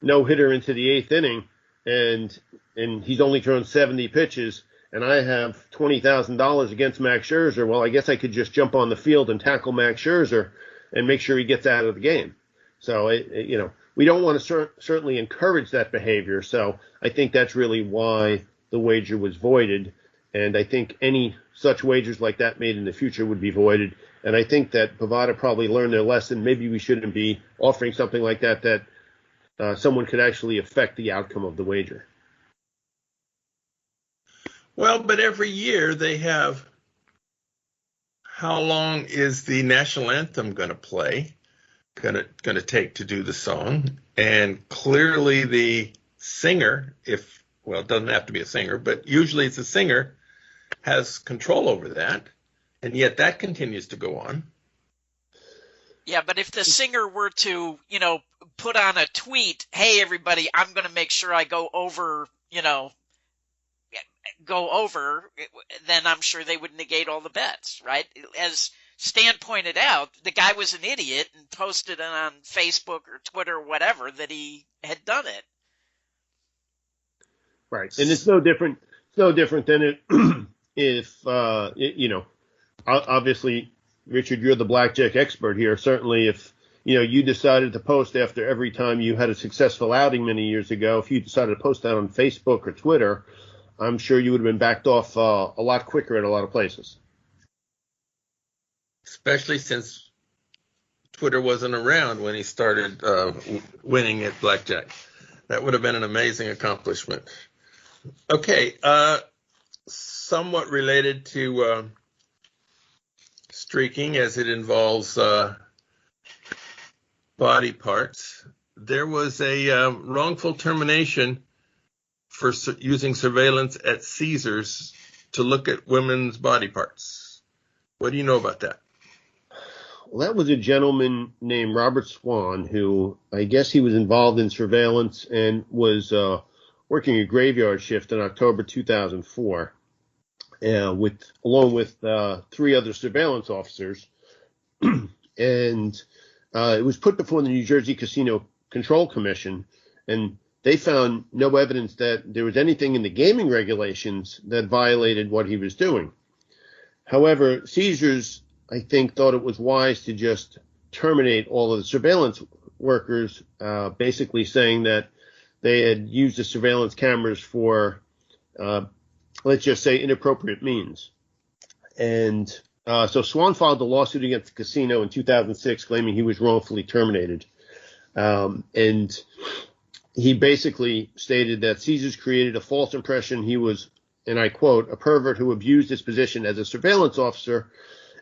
Speaker 3: no-hitter into the eighth inning and he's only thrown 70 pitches and I have $20,000 against Max Scherzer, well, I guess I could just jump on the field and tackle Max Scherzer and make sure he gets out of the game. So, we don't want to certainly encourage that behavior. So I think that's really why the wager was voided. And I think any such wagers like that made in the future would be voided. And I think that Bovada probably learned their lesson. Maybe we shouldn't be offering something like that someone could actually affect the outcome of the wager.
Speaker 1: Well, but every year they have, how long is the national anthem going to play? Going to take to do the song, and clearly the singer, it doesn't have to be a singer, but usually it's a singer, has control over that, and yet that continues to go on.
Speaker 2: Yeah, but if the singer were to, put on a tweet, hey everybody, I'm going to make sure I go over, then I'm sure they would negate all the bets, right? As Stan pointed out, the guy was an idiot and posted it on Facebook or Twitter or whatever that he had done it.
Speaker 3: Right. And it's no different than it if, obviously, Richard, you're the blackjack expert here. Certainly if, you decided to post after every time you had a successful outing many years ago, if you decided to post that on Facebook or Twitter, I'm sure you would have been backed off a lot quicker at a lot of places.
Speaker 1: Especially since Twitter wasn't around when he started winning at blackjack. That would have been an amazing accomplishment. Okay, somewhat related to streaking, as it involves body parts, there was a wrongful termination for using surveillance at Caesars to look at women's body parts. What do you know about that?
Speaker 3: Well, that was a gentleman named Robert Swan, who I guess he was involved in surveillance and was working a graveyard shift in October 2004, along with 3 other surveillance officers. And it was put before the New Jersey Casino Control Commission, and they found no evidence that there was anything in the gaming regulations that violated what he was doing. However, Caesars, I think, thought it was wise to just terminate all of the surveillance workers, basically saying that they had used the surveillance cameras for, let's just say, inappropriate means. And so Swan filed a lawsuit against the casino in 2006, claiming he was wrongfully terminated. And he basically stated that Caesars created a false impression he was, and I quote, a pervert who abused his position as a surveillance officer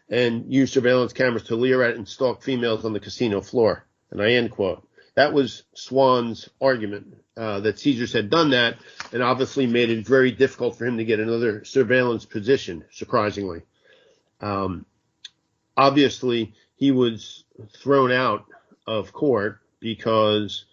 Speaker 3: and used surveillance cameras to leer at and stalk females on the casino floor. And I end quote. That was Swan's argument, that Caesars had done that, and obviously made it very difficult for him to get another surveillance position, surprisingly. Obviously, he was thrown out of court because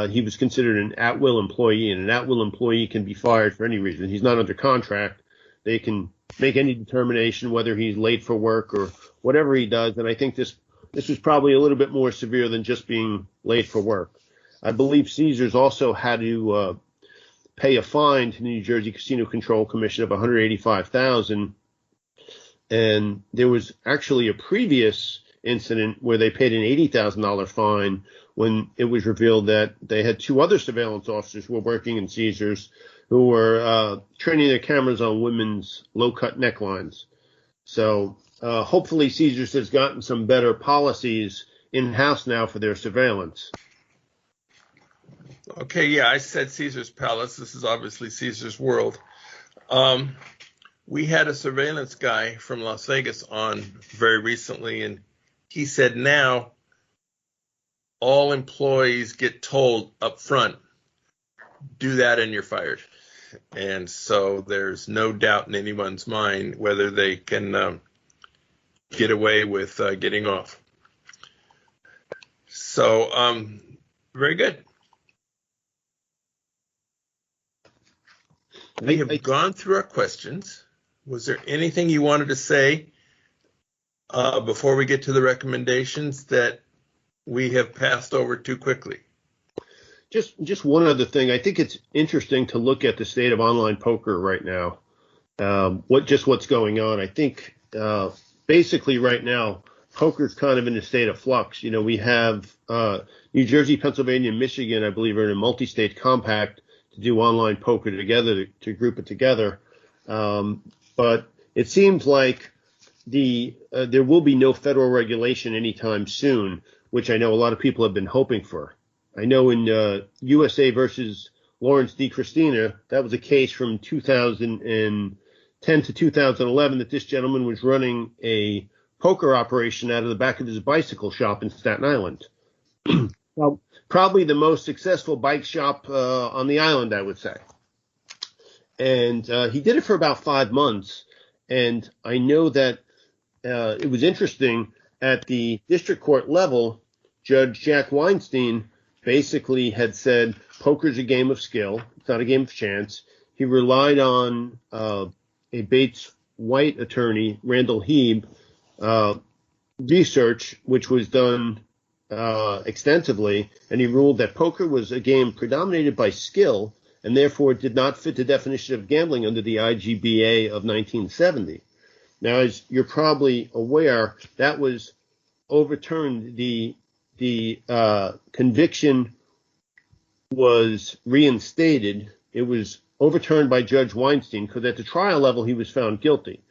Speaker 3: he was considered an at-will employee, and an at-will employee can be fired for any reason. He's not under contract. They can make any determination whether he's late for work or whatever he does, and I think this was probably a little bit more severe than just being late for work. I believe Caesars also had to pay a fine to the New Jersey Casino Control Commission of $185,000, and there was actually a previous incident where they paid an $80,000 fine when it was revealed that they had two other surveillance officers who were working in Caesars who were training their cameras on women's low-cut necklines. So hopefully Caesars has gotten some better policies in-house now for their surveillance.
Speaker 1: Okay, yeah, I said Caesar's Palace. This is obviously Caesar's World. We had a surveillance guy from Las Vegas on very recently, and he said now all employees get told up front, do that and you're fired. And so there's no doubt in anyone's mind whether they can get away with getting off. So very good. We have gone through our questions. Was there anything you wanted to say before we get to the recommendations that we have passed over too quickly?
Speaker 3: Just one other thing. I think it's interesting to look at the state of online poker right now. What's going on. I think basically right now, poker's kind of in a state of flux. You know, we have New Jersey, Pennsylvania, and Michigan, I believe, are in a multi-state compact to do online poker together, to group it together. But it seems like there will be no federal regulation anytime soon, which I know a lot of people have been hoping for. I know in USA versus Lawrence D. Christina, that was a case from 2010 to 2011 that this gentleman was running a poker operation out of the back of his bicycle shop in Staten Island. Well, probably the most successful bike shop on the island, I would say. And he did it for about 5 months. And I know that it was interesting at the district court level, Judge Jack Weinstein basically had said poker's a game of skill. It's not a game of chance. He relied on a Bates White attorney, Randall Heeb, research, which was done extensively, and he ruled that poker was a game predominated by skill and therefore did not fit the definition of gambling under the IGBA of 1970. Now, as you're probably aware, that was overturned. The conviction was reinstated. It was overturned by Judge Weinstein because at the trial level he was found guilty.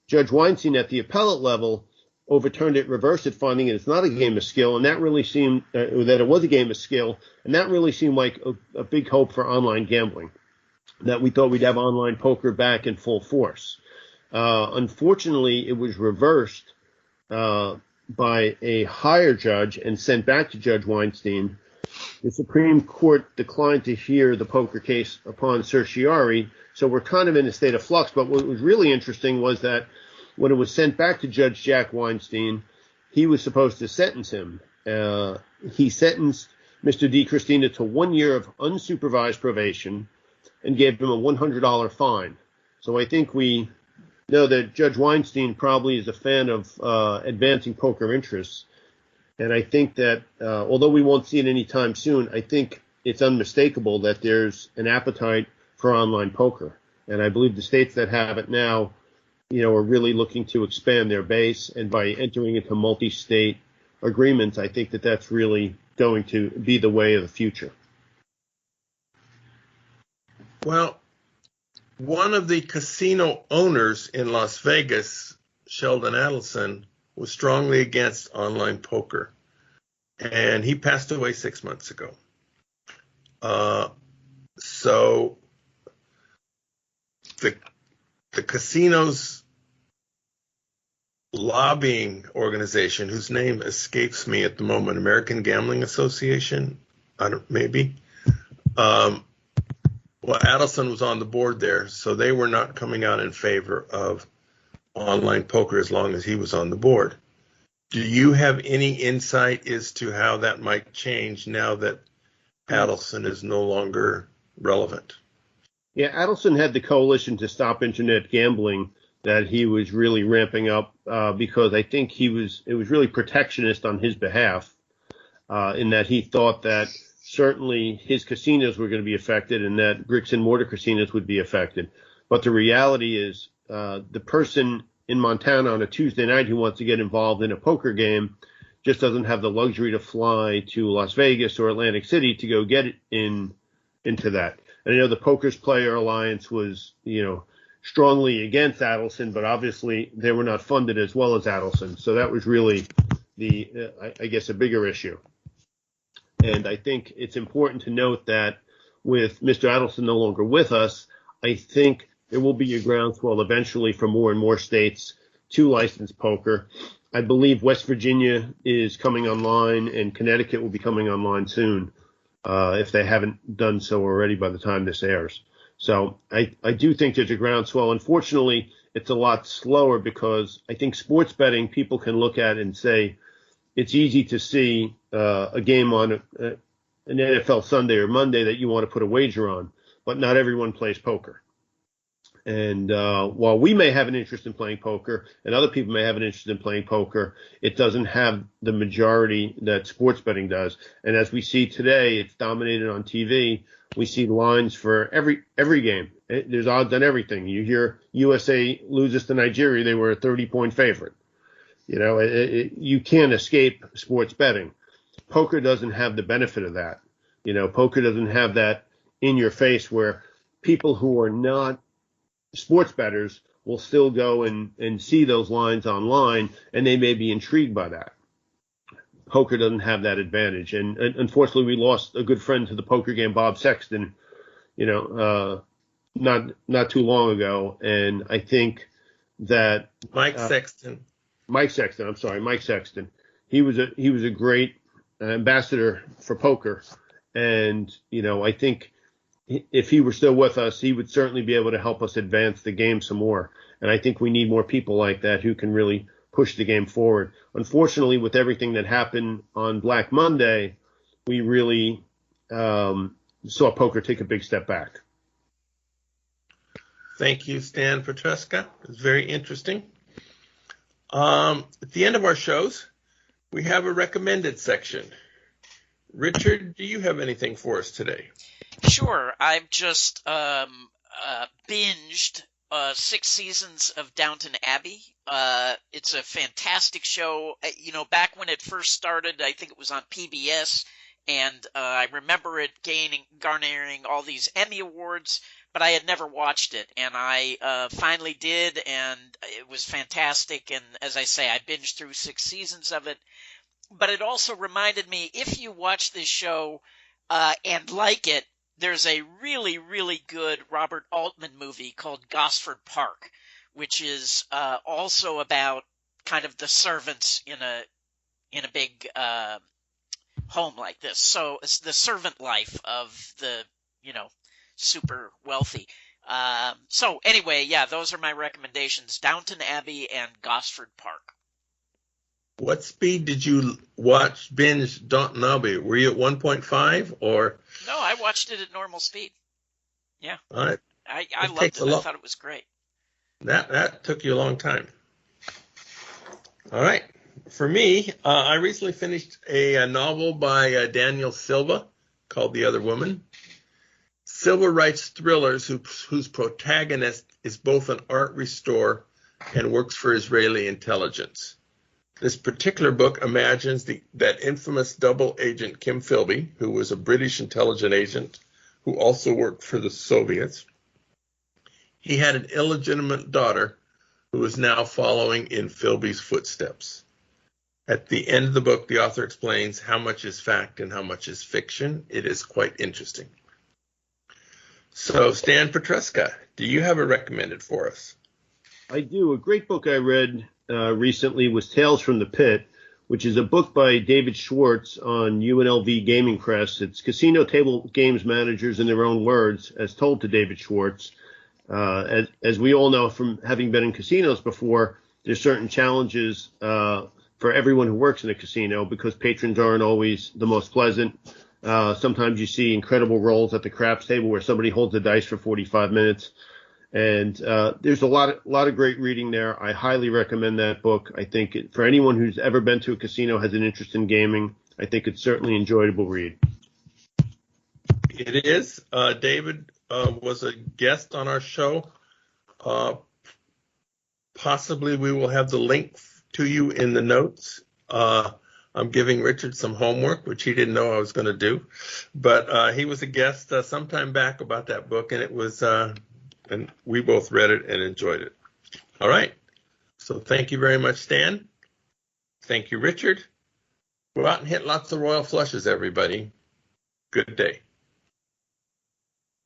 Speaker 3: Judge Weinstein at the appellate level overturned it, reversed it, finding it's not a game of skill, and that really seemed that it was a game of skill, and that really seemed like a big hope for online gambling, that we thought we'd have online poker back in full force. Unfortunately, it was reversed by a higher judge and sent back to Judge Weinstein. The Supreme Court declined to hear the poker case upon certiorari, so we're kind of in a state of flux. But what was really interesting was that when it was sent back to Judge Jack Weinstein, he was supposed to sentence him. He sentenced Mr. D. Christina to 1 year of unsupervised probation and gave him a $100 fine. So I think we know that Judge Weinstein probably is a fan of advancing poker interests. And I think that although we won't see it anytime soon, I think it's unmistakable that there's an appetite for online poker. And I believe the states that have it now, you know, are really looking to expand their base. And by entering into multi-state agreements, I think that that's really going to be the way of the future.
Speaker 1: Well, one of the casino owners in Las Vegas, Sheldon Adelson, was strongly against online poker. and he passed away 6 months ago. So the casino's lobbying organization, whose name escapes me at the moment, American Gambling Association, maybe. Well, Adelson was on the board there, so they were not coming out in favor of online poker as long as he was on the board. Do you have any insight as to how that might change now that Adelson is no longer relevant?
Speaker 3: Yeah, Adelson had the coalition to stop internet gambling that he was really ramping up because I think it was really protectionist on his behalf in that he thought that certainly his casinos were going to be affected and that bricks and mortar casinos would be affected. But the reality is the person in Montana on a Tuesday night who wants to get involved in a poker game just doesn't have the luxury to fly to Las Vegas or Atlantic City to go get it into that. And I know the Poker's Player Alliance was, strongly against Adelson, but obviously they were not funded as well as Adelson. So that was really I guess, a bigger issue. And I think it's important to note that with Mr. Adelson no longer with us, I think there will be a groundswell eventually for more and more states to license poker. I believe West Virginia is coming online and Connecticut will be coming online soon, if they haven't done so already by the time this airs. So I do think there's a groundswell. Unfortunately, it's a lot slower because I think sports betting, people can look at and say it's easy to see a game on an NFL Sunday or Monday that you want to put a wager on, but not everyone plays poker. And while we may have an interest in playing poker and other people may have an interest in playing poker, it doesn't have the majority that sports betting does. And as we see today, it's dominated on TV. We see lines for every game. There's odds on everything. You hear USA loses to Nigeria, they were a 30-point favorite. You can't escape sports betting. Poker doesn't have the benefit of that. Poker doesn't have that in your face where people who are not sports bettors will still go and see those lines online and they may be intrigued by that. Poker doesn't have that advantage. And unfortunately, we lost a good friend to the poker game, Bob Sexton, not too long ago. And I think that
Speaker 1: Mike Sexton.
Speaker 3: He was a great ambassador for poker. And, I think if he were still with us, he would certainly be able to help us advance the game some more. And I think we need more people like that who can really push the game forward. Unfortunately, with everything that happened on Black Monday, we really saw poker take a big step back.
Speaker 1: Thank you, Stan Pietruska. It was very interesting. At the end of our shows, we have a recommended section. Richard, do you have anything for us today?
Speaker 2: Sure. I've just binged 6 seasons of Downton Abbey. It's a fantastic show. Back when it first started, I think it was on PBS, and I remember it garnering all these Emmy Awards, but I had never watched it, and I finally did, and it was fantastic. And as I say, I binged through 6 seasons of it. But it also reminded me, if you watch this show and like it, there's a really, really good Robert Altman movie called Gosford Park, which is also about kind of the servants in a big home like this. So it's the servant life of the, super wealthy. So anyway, yeah, those are my recommendations: Downton Abbey and Gosford Park.
Speaker 1: What speed did you binge Downton Abbey? Were you at 1.5 or?
Speaker 2: No, I watched it at normal speed. Yeah.
Speaker 1: All right.
Speaker 2: I loved it. I thought it was great.
Speaker 1: That took you a long time. All right. For me, I recently finished a novel by Daniel Silva called The Other Woman. Silva writes thrillers whose protagonist is both an art restorer and works for Israeli intelligence. This particular book imagines that infamous double agent Kim Philby, who was a British intelligence agent who also worked for the Soviets. He had an illegitimate daughter who is now following in Philby's footsteps. At the end of the book, the author explains how much is fact and how much is fiction. It is quite interesting. So, Stan Pietruska, do you have a recommended for us?
Speaker 3: I do. A great book I read recently was Tales from the Pit, which is a book by David Schwartz on UNLV Gaming Press. It's casino table games managers in their own words, as told to David Schwartz. As we all know from having been in casinos before, there's certain challenges for everyone who works in a casino because patrons aren't always the most pleasant. Sometimes you see incredible rolls at the craps table where somebody holds the dice for 45 minutes. And there's a lot of great reading there. I highly recommend that book. I think for anyone who's ever been to a casino, has an interest in gaming, I think it's certainly an enjoyable read.
Speaker 1: It is. David was a guest on our show. Possibly we will have the link to you in the notes. I'm giving Richard some homework, which he didn't know I was going to do. But he was a guest sometime back about that book, and it was... and we both read it and enjoyed it. All right. So thank you very much, Stan. Thank you, Richard. Go out and hit lots of royal flushes, everybody. Good day.